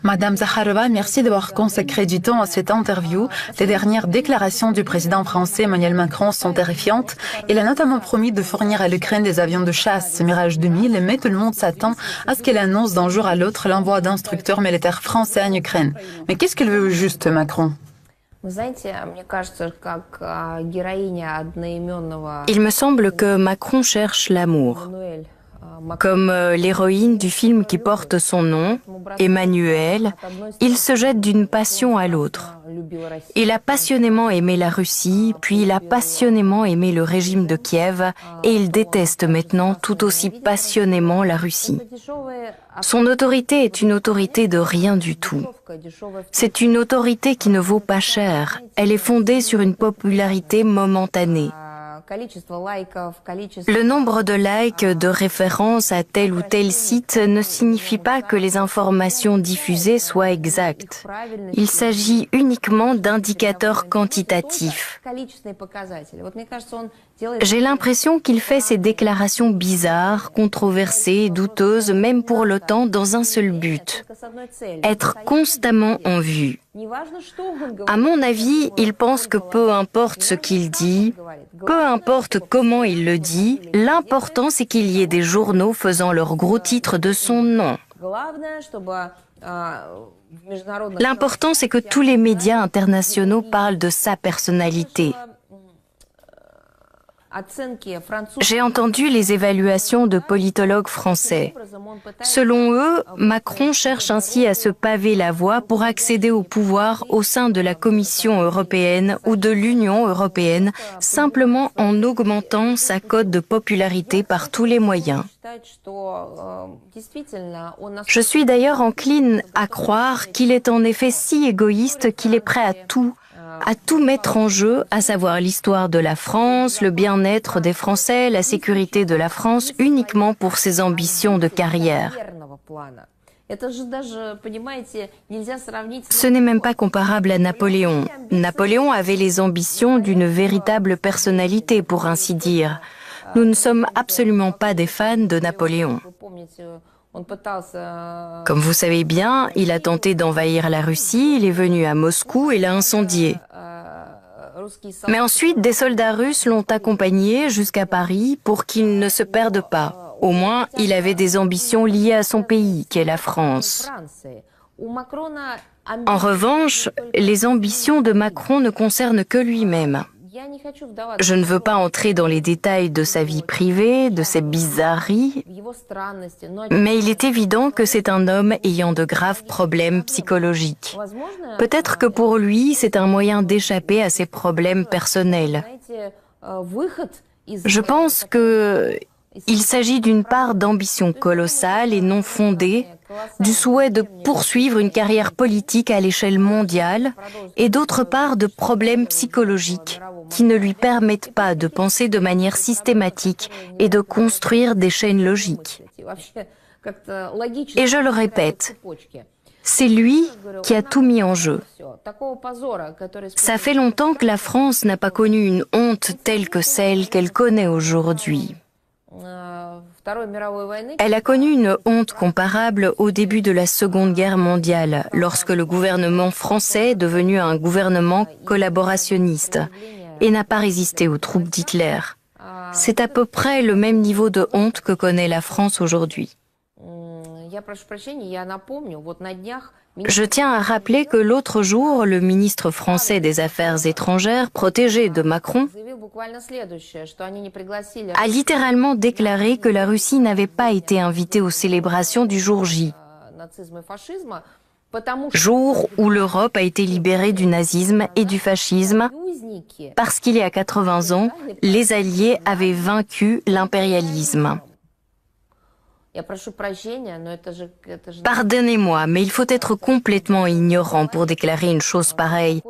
Madame Zakharova, merci d'avoir consacré du temps à cette interview. Les dernières déclarations du président français Emmanuel Macron sont terrifiantes. Il a notamment promis de fournir à l'Ukraine des avions de chasse Mirage 2000, mais tout le monde s'attend à ce qu'il annonce d'un jour à l'autre l'envoi d'instructeurs militaires français en Ukraine. Mais qu'est-ce qu'il veut juste, Macron? Il me semble que Macron cherche l'amour. Comme l'héroïne du film qui porte son nom, Emmanuel, il se jette d'une passion à l'autre. Il a passionnément aimé la Russie, puis il a passionnément aimé le régime de Kiev, et il déteste maintenant tout aussi passionnément la Russie. Son autorité est une autorité de rien du tout. C'est une autorité qui ne vaut pas cher. Elle est fondée sur une popularité momentanée. Le nombre de likes, de références à tel ou tel site ne signifie pas que les informations diffusées soient exactes. Il s'agit uniquement d'indicateurs quantitatifs. J'ai l'impression qu'il fait ces déclarations bizarres, controversées, douteuses, même pour l'OTAN, dans un seul but: être constamment en vue. À mon avis, il pense que peu importe ce qu'il dit, peu importe comment il le dit, l'important c'est qu'il y ait des journaux faisant leur gros titre de son nom. L'important c'est que tous les médias internationaux parlent de sa personnalité. J'ai entendu les évaluations de politologues français. Selon eux, Macron cherche ainsi à se paver la voie pour accéder au pouvoir au sein de la Commission européenne ou de l'Union européenne, simplement en augmentant sa cote de popularité par tous les moyens. Je suis d'ailleurs encline à croire qu'il est en effet si égoïste qu'il est prêt à tout mettre en jeu, à savoir l'histoire de la France, le bien-être des Français, la sécurité de la France, uniquement pour ses ambitions de carrière. Ce n'est même pas comparable à Napoléon. Napoléon avait les ambitions d'une véritable personnalité, pour ainsi dire. Nous ne sommes absolument pas des fans de Napoléon. Comme vous savez bien, il a tenté d'envahir la Russie, il est venu à Moscou et l'a incendié. Mais ensuite, des soldats russes l'ont accompagné jusqu'à Paris pour qu'il ne se perde pas. Au moins, il avait des ambitions liées à son pays, qu'est la France. En revanche, les ambitions de Macron ne concernent que lui-même. Je ne veux pas entrer dans les détails de sa vie privée, de ses bizarreries, mais il est évident que c'est un homme ayant de graves problèmes psychologiques. Peut-être que pour lui, c'est un moyen d'échapper à ses problèmes personnels. Je pense qu'il s'agit d'une part d'ambition colossale et non fondée, du souhait de poursuivre une carrière politique à l'échelle mondiale, et d'autre part de problèmes psychologiques qui ne lui permettent pas de penser de manière systématique et de construire des chaînes logiques. Et je le répète, c'est lui qui a tout mis en jeu. Ça fait longtemps que la France n'a pas connu une honte telle que celle qu'elle connaît aujourd'hui. Elle a connu une honte comparable au début de la Seconde Guerre mondiale, lorsque le gouvernement français est devenu un gouvernement collaborationniste et n'a pas résisté aux troupes d'Hitler. C'est à peu près le même niveau de honte que connaît la France aujourd'hui. Je tiens à rappeler que l'autre jour, le ministre français des Affaires étrangères, protégé de Macron, a littéralement déclaré que la Russie n'avait pas été invitée aux célébrations du jour J, jour où l'Europe a été libérée du nazisme et du fascisme, parce qu'il y a 80 ans, les Alliés avaient vaincu l'impérialisme. Pardonnez-moi, mais il faut être complètement ignorant pour déclarer une chose pareille.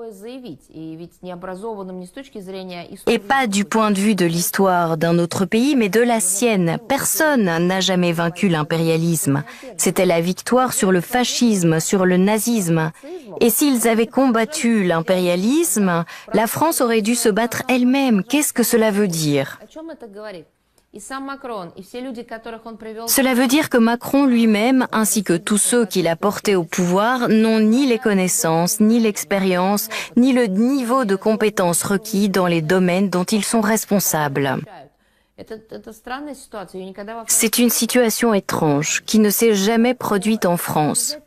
Et pas du point de vue de l'histoire d'un autre pays, mais de la sienne. Personne n'a jamais vaincu l'impérialisme. C'était la victoire sur le fascisme, sur le nazisme. Et s'ils avaient combattu l'impérialisme, la France aurait dû se battre elle-même. Qu'est-ce que cela veut dire ? Cela veut dire que Macron lui-même, ainsi que tous ceux qu'il a portés au pouvoir, n'ont ni les connaissances, ni l'expérience, ni le niveau de compétences requis dans les domaines dont ils sont responsables. C'est une situation étrange qui ne s'est jamais produite en France.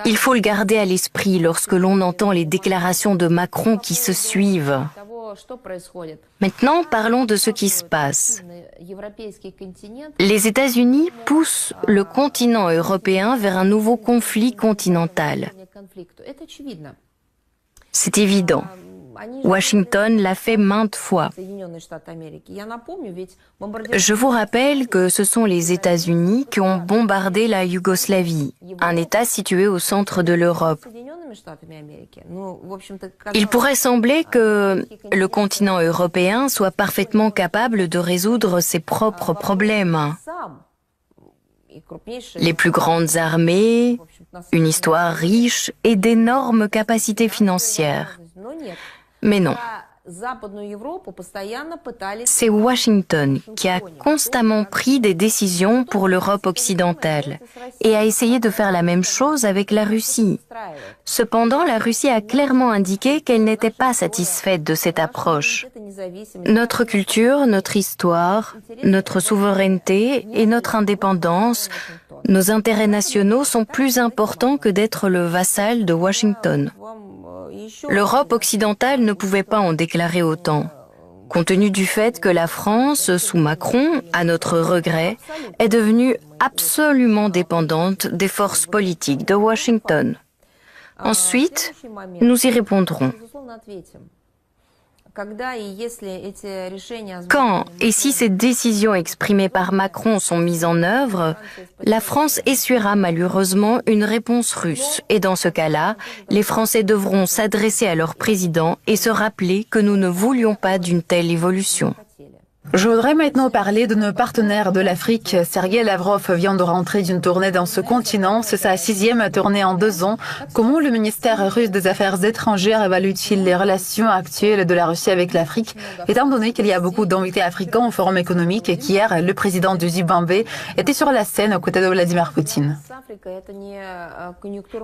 Il faut le garder à l'esprit lorsque l'on entend les déclarations de Macron qui se suivent. Maintenant, parlons de ce qui se passe. Les États-Unis poussent le continent européen vers un nouveau conflit continental. C'est évident. Washington l'a fait maintes fois. Je vous rappelle que ce sont les États-Unis qui ont bombardé la Yougoslavie, un État situé au centre de l'Europe. Il pourrait sembler que le continent européen soit parfaitement capable de résoudre ses propres problèmes. Les plus grandes armées, une histoire riche et d'énormes capacités financières. Mais non. C'est Washington qui a constamment pris des décisions pour l'Europe occidentale et a essayé de faire la même chose avec la Russie. Cependant, la Russie a clairement indiqué qu'elle n'était pas satisfaite de cette approche. Notre culture, notre histoire, notre souveraineté et notre indépendance, nos intérêts nationaux sont plus importants que d'être le vassal de Washington. L'Europe occidentale ne pouvait pas en déclarer autant, compte tenu du fait que la France, sous Macron, à notre regret, est devenue absolument dépendante des forces politiques de Washington. Ensuite, nous y répondrons. Quand et si ces décisions exprimées par Macron sont mises en œuvre, la France essuiera malheureusement une réponse russe. Et dans ce cas-là, les Français devront s'adresser à leur président et se rappeler que nous ne voulions pas d'une telle évolution. Je voudrais maintenant parler de nos partenaires de l'Afrique. Sergueï Lavrov vient de rentrer d'une tournée dans ce continent. C'est sa 6e tournée en 2 ans. Comment le ministère russe des Affaires étrangères évalue-t-il les relations actuelles de la Russie avec l'Afrique, étant donné qu'il y a beaucoup d'invités africains au Forum économique et qu'hier, le président du Zimbabwe était sur la scène aux côtés de Vladimir Poutine?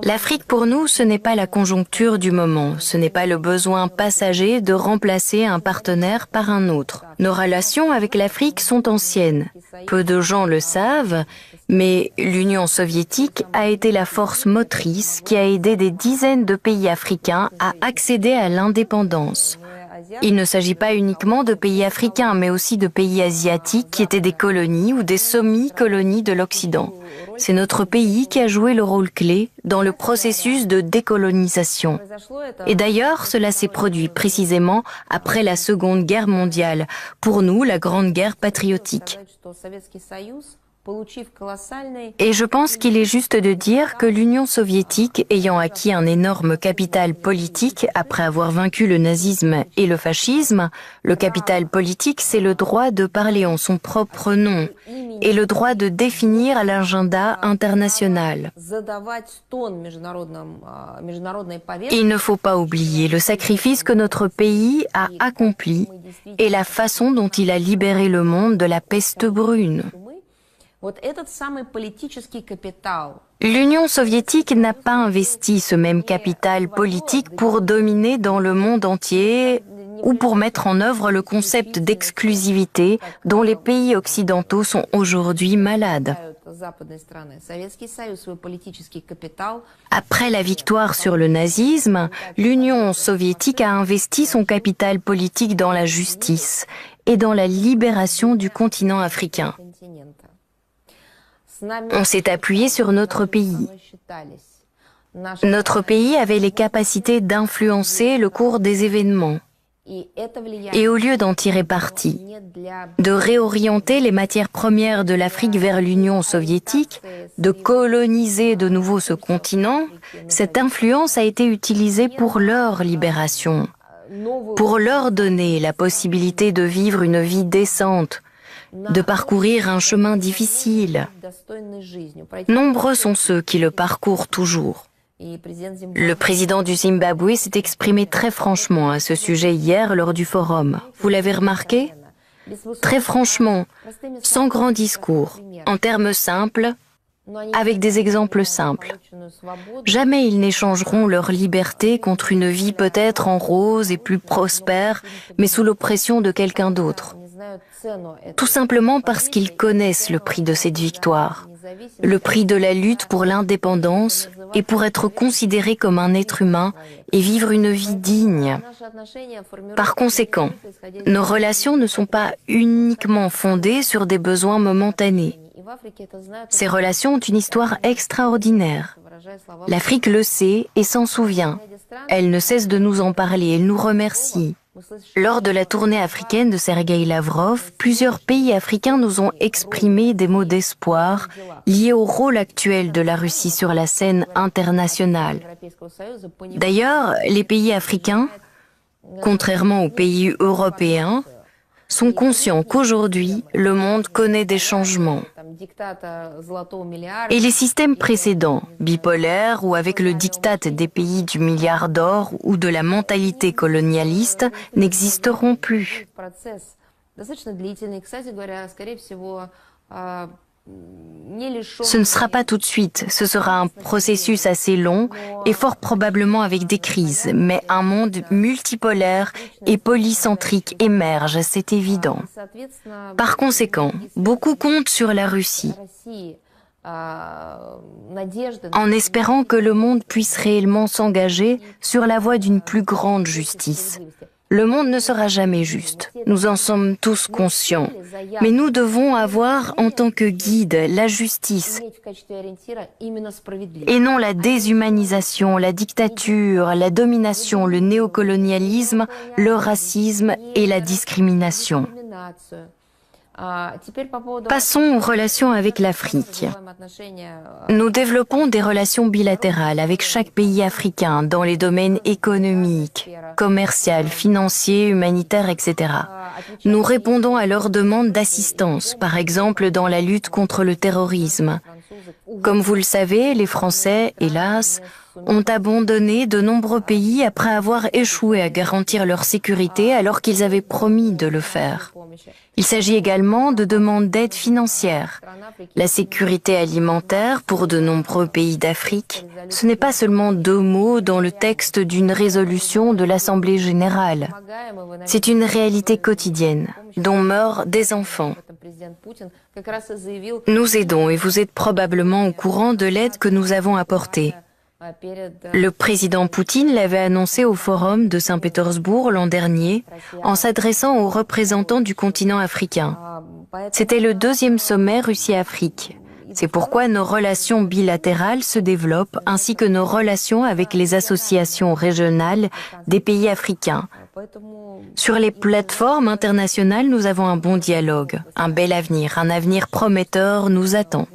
L'Afrique pour nous, ce n'est pas la conjoncture du moment. Ce n'est pas le besoin passager de remplacer un partenaire par un autre. Nos relations avec l'Afrique sont anciennes. Peu de gens le savent, mais l'Union soviétique a été la force motrice qui a aidé des dizaines de pays africains à accéder à l'indépendance. Il ne s'agit pas uniquement de pays africains, mais aussi de pays asiatiques qui étaient des colonies ou des semi-colonies de l'Occident. C'est notre pays qui a joué le rôle clé dans le processus de décolonisation. Et d'ailleurs, cela s'est produit précisément après la Seconde Guerre mondiale, pour nous la Grande Guerre patriotique. Et je pense qu'il est juste de dire que l'Union soviétique, ayant acquis un énorme capital politique après avoir vaincu le nazisme et le fascisme, le capital politique, c'est le droit de parler en son propre nom et le droit de définir l'agenda international. Il ne faut pas oublier le sacrifice que notre pays a accompli et la façon dont il a libéré le monde de la peste brune. L'Union soviétique n'a pas investi ce même capital politique pour dominer dans le monde entier ou pour mettre en œuvre le concept d'exclusivité dont les pays occidentaux sont aujourd'hui malades. Après la victoire sur le nazisme, l'Union soviétique a investi son capital politique dans la justice et dans la libération du continent africain. On s'est appuyé sur notre pays. Notre pays avait les capacités d'influencer le cours des événements. Et au lieu d'en tirer parti, de réorienter les matières premières de l'Afrique vers l'Union soviétique, de coloniser de nouveau ce continent, cette influence a été utilisée pour leur libération, pour leur donner la possibilité de vivre une vie décente, de parcourir un chemin difficile. Nombreux sont ceux qui le parcourent toujours. Le président du Zimbabwe s'est exprimé très franchement à ce sujet hier lors du forum. Vous l'avez remarqué? Très franchement, sans grand discours, en termes simples, avec des exemples simples. Jamais ils n'échangeront leur liberté contre une vie peut-être en rose et plus prospère, mais sous l'oppression de quelqu'un d'autre. Tout simplement parce qu'ils connaissent le prix de cette victoire, le prix de la lutte pour l'indépendance et pour être considérés comme un être humain et vivre une vie digne. Par conséquent, nos relations ne sont pas uniquement fondées sur des besoins momentanés. Ces relations ont une histoire extraordinaire. L'Afrique le sait et s'en souvient. Elle ne cesse de nous en parler, elle nous remercie. Lors de la tournée africaine de Sergueï Lavrov, plusieurs pays africains nous ont exprimé des mots d'espoir liés au rôle actuel de la Russie sur la scène internationale. D'ailleurs, les pays africains, contrairement aux pays européens, sont conscients qu'aujourd'hui, le monde connaît des changements. Et les systèmes précédents, bipolaires ou avec le diktat des pays du milliard d'or ou de la mentalité colonialiste, n'existeront plus. Ce ne sera pas tout de suite, ce sera un processus assez long et fort probablement avec des crises, mais un monde multipolaire et polycentrique émerge, c'est évident. Par conséquent, beaucoup comptent sur la Russie, en espérant que le monde puisse réellement s'engager sur la voie d'une plus grande justice. Le monde ne sera jamais juste, nous en sommes tous conscients, mais nous devons avoir en tant que guide la justice et non la déshumanisation, la dictature, la domination, le néocolonialisme, le racisme et la discrimination. Passons aux relations avec l'Afrique. Nous développons des relations bilatérales avec chaque pays africain dans les domaines économiques, commercial, financier, humanitaire, etc. Nous répondons à leurs demandes d'assistance, par exemple dans la lutte contre le terrorisme. Comme vous le savez, les Français, hélas, ont abandonné de nombreux pays après avoir échoué à garantir leur sécurité alors qu'ils avaient promis de le faire. Il s'agit également de demandes d'aide financière. La sécurité alimentaire pour de nombreux pays d'Afrique, ce n'est pas seulement 2 mots dans le texte d'une résolution de l'Assemblée générale. C'est une réalité quotidienne, dont meurent des enfants. Nous aidons et vous êtes probablement au courant de l'aide que nous avons apportée. Le président Poutine l'avait annoncé au Forum de Saint-Pétersbourg l'an dernier en s'adressant aux représentants du continent africain. C'était le 2e sommet Russie-Afrique. C'est pourquoi nos relations bilatérales se développent ainsi que nos relations avec les associations régionales des pays africains. Sur les plateformes internationales, nous avons un bon dialogue, un bel avenir, un avenir prometteur nous attend.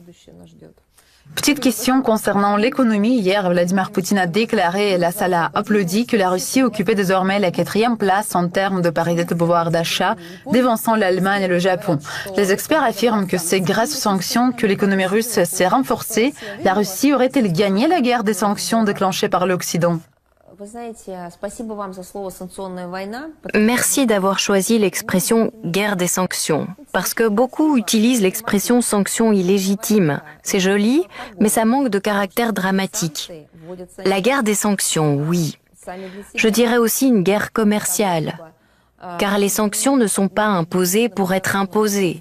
Petite question concernant l'économie. Hier, Vladimir Poutine a déclaré, et la salle a applaudi, que la Russie occupait désormais la 4e place en termes de parité de pouvoir d'achat, dévançant l'Allemagne et le Japon. Les experts affirment que c'est grâce aux sanctions que l'économie russe s'est renforcée. La Russie aurait-elle gagné la guerre des sanctions déclenchée par l'Occident? Merci d'avoir choisi l'expression « guerre des sanctions », parce que beaucoup utilisent l'expression « sanctions illégitimes ». C'est joli, mais ça manque de caractère dramatique. La guerre des sanctions, oui. Je dirais aussi une guerre commerciale, car les sanctions ne sont pas imposées pour être imposées,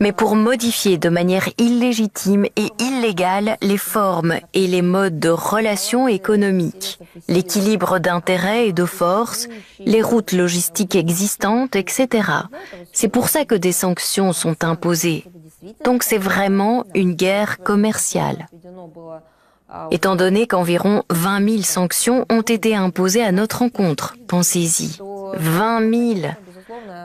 mais pour modifier de manière illégitime et illégale les formes et les modes de relations économiques, l'équilibre d'intérêts et de forces, les routes logistiques existantes, etc. C'est pour ça que des sanctions sont imposées. Donc c'est vraiment une guerre commerciale. Étant donné qu'environ 20 000 sanctions ont été imposées à notre encontre, pensez-y, 20 000.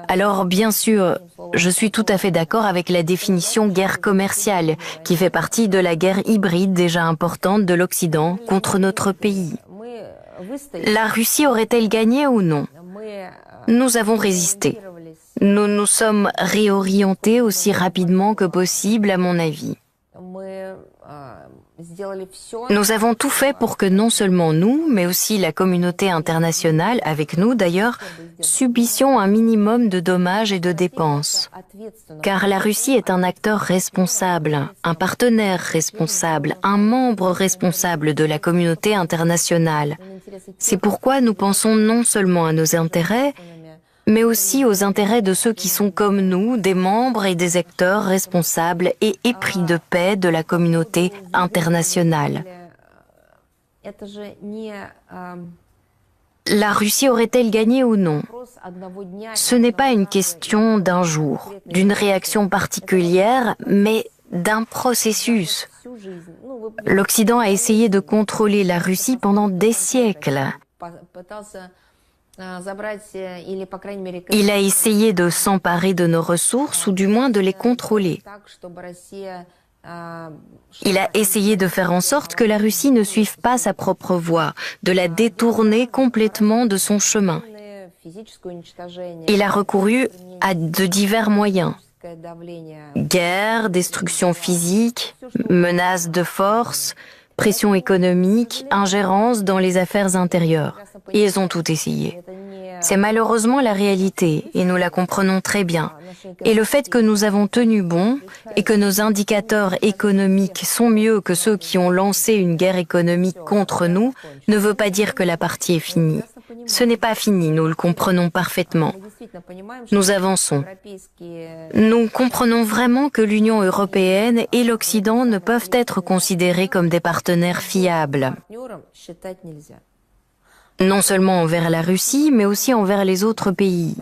Alors bien sûr, je suis tout à fait d'accord avec la définition guerre commerciale, qui fait partie de la guerre hybride déjà importante de l'Occident contre notre pays. La Russie aurait-elle gagné ou non? Nous avons résisté. Nous nous sommes réorientés aussi rapidement que possible, à mon avis. Nous avons tout fait pour que non seulement nous, mais aussi la communauté internationale, avec nous d'ailleurs, subissions un minimum de dommages et de dépenses. Car la Russie est un acteur responsable, un partenaire responsable, un membre responsable de la communauté internationale. C'est pourquoi nous pensons non seulement à nos intérêts, mais aussi aux intérêts de ceux qui sont comme nous, des membres et des acteurs responsables et épris de paix de la communauté internationale. La Russie aurait-elle gagné ou non? Ce n'est pas une question d'un jour, d'une réaction particulière, mais d'un processus. L'Occident a essayé de contrôler la Russie pendant des siècles. Il a essayé de s'emparer de nos ressources ou du moins de les contrôler. Il a essayé de faire en sorte que la Russie ne suive pas sa propre voie, de la détourner complètement de son chemin. Il a recouru à de divers moyens. Guerre, destruction physique, menaces de force, pression économique, ingérence dans les affaires intérieures. Et ils ont tout essayé. C'est malheureusement la réalité, et nous la comprenons très bien. Et le fait que nous avons tenu bon, et que nos indicateurs économiques sont mieux que ceux qui ont lancé une guerre économique contre nous, ne veut pas dire que la partie est finie. Ce n'est pas fini, nous le comprenons parfaitement. Nous avançons. Nous comprenons vraiment que l'Union européenne et l'Occident ne peuvent être considérés comme des partenaires fiables. Non seulement envers la Russie, mais aussi envers les autres pays.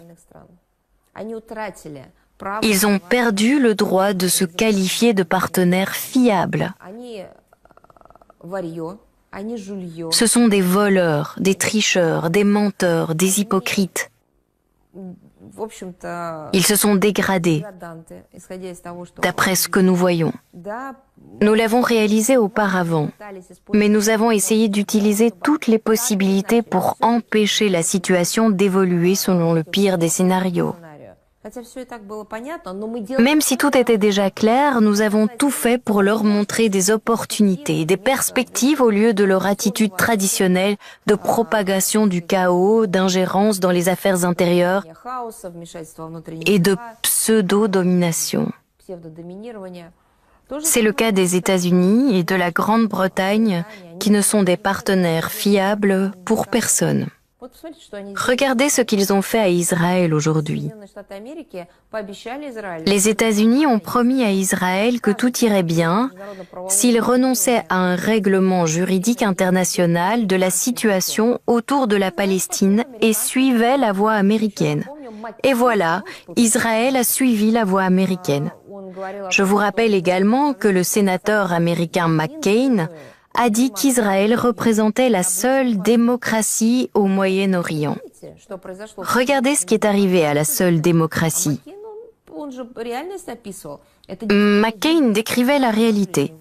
Ils ont perdu le droit de se qualifier de partenaires fiables. Ce sont des voleurs, des tricheurs, des menteurs, des hypocrites. Ils se sont dégradés, d'après ce que nous voyons. Nous l'avons réalisé auparavant, mais nous avons essayé d'utiliser toutes les possibilités pour empêcher la situation d'évoluer selon le pire des scénarios. Même si tout était déjà clair, nous avons tout fait pour leur montrer des opportunités, des perspectives au lieu de leur attitude traditionnelle de propagation du chaos, d'ingérence dans les affaires intérieures et de pseudo-domination. C'est le cas des États-Unis et de la Grande-Bretagne qui ne sont des partenaires fiables pour personne. Regardez ce qu'ils ont fait à Israël aujourd'hui. Les États-Unis ont promis à Israël que tout irait bien s'il renonçait à un règlement juridique international de la situation autour de la Palestine et suivait la voie américaine. Et voilà, Israël a suivi la voie américaine. Je vous rappelle également que le sénateur américain McCain a dit qu'Israël représentait la seule démocratie au Moyen-Orient. Regardez ce qui est arrivé à la seule démocratie. McCain décrivait la réalité.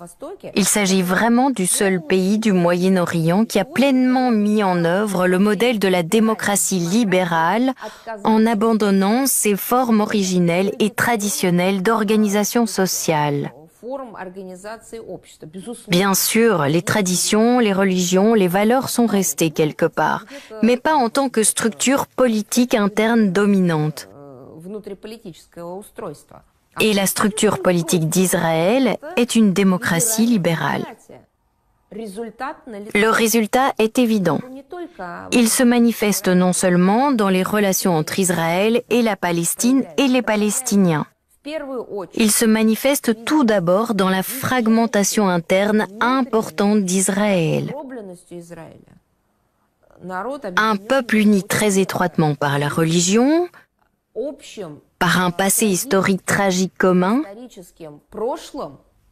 Il s'agit vraiment du seul pays du Moyen-Orient qui a pleinement mis en œuvre le modèle de la démocratie libérale en abandonnant ses formes originelles et traditionnelles d'organisation sociale. Bien sûr, les traditions, les religions, les valeurs sont restées quelque part, mais pas en tant que structure politique interne dominante. Et la structure politique d'Israël est une démocratie libérale. Le résultat est évident. Il se manifeste non seulement dans les relations entre Israël et la Palestine et les Palestiniens. Il se manifeste tout d'abord dans la fragmentation interne importante d'Israël. Un peuple uni très étroitement par la religion, par un passé historique tragique commun,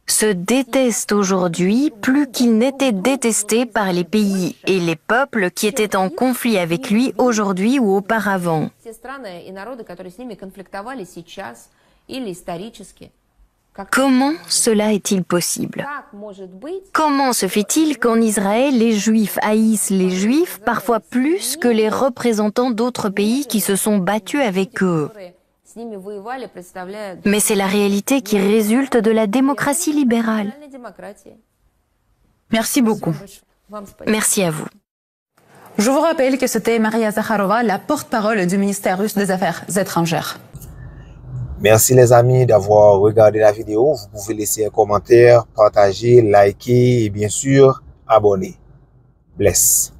se déteste aujourd'hui plus qu'il n'était détesté par les pays et les peuples qui étaient en conflit avec lui aujourd'hui ou auparavant. Comment cela est-il possible? Comment se fait-il qu'en Israël, les Juifs haïssent les Juifs parfois plus que les représentants d'autres pays qui se sont battus avec eux? Mais c'est la réalité qui résulte de la démocratie libérale. Merci beaucoup. Merci à vous. Je vous rappelle que c'était Maria Zakharova, la porte-parole du ministère russe des Affaires étrangères. Merci les amis d'avoir regardé la vidéo. Vous pouvez laisser un commentaire, partager, liker et bien sûr abonner. Bless.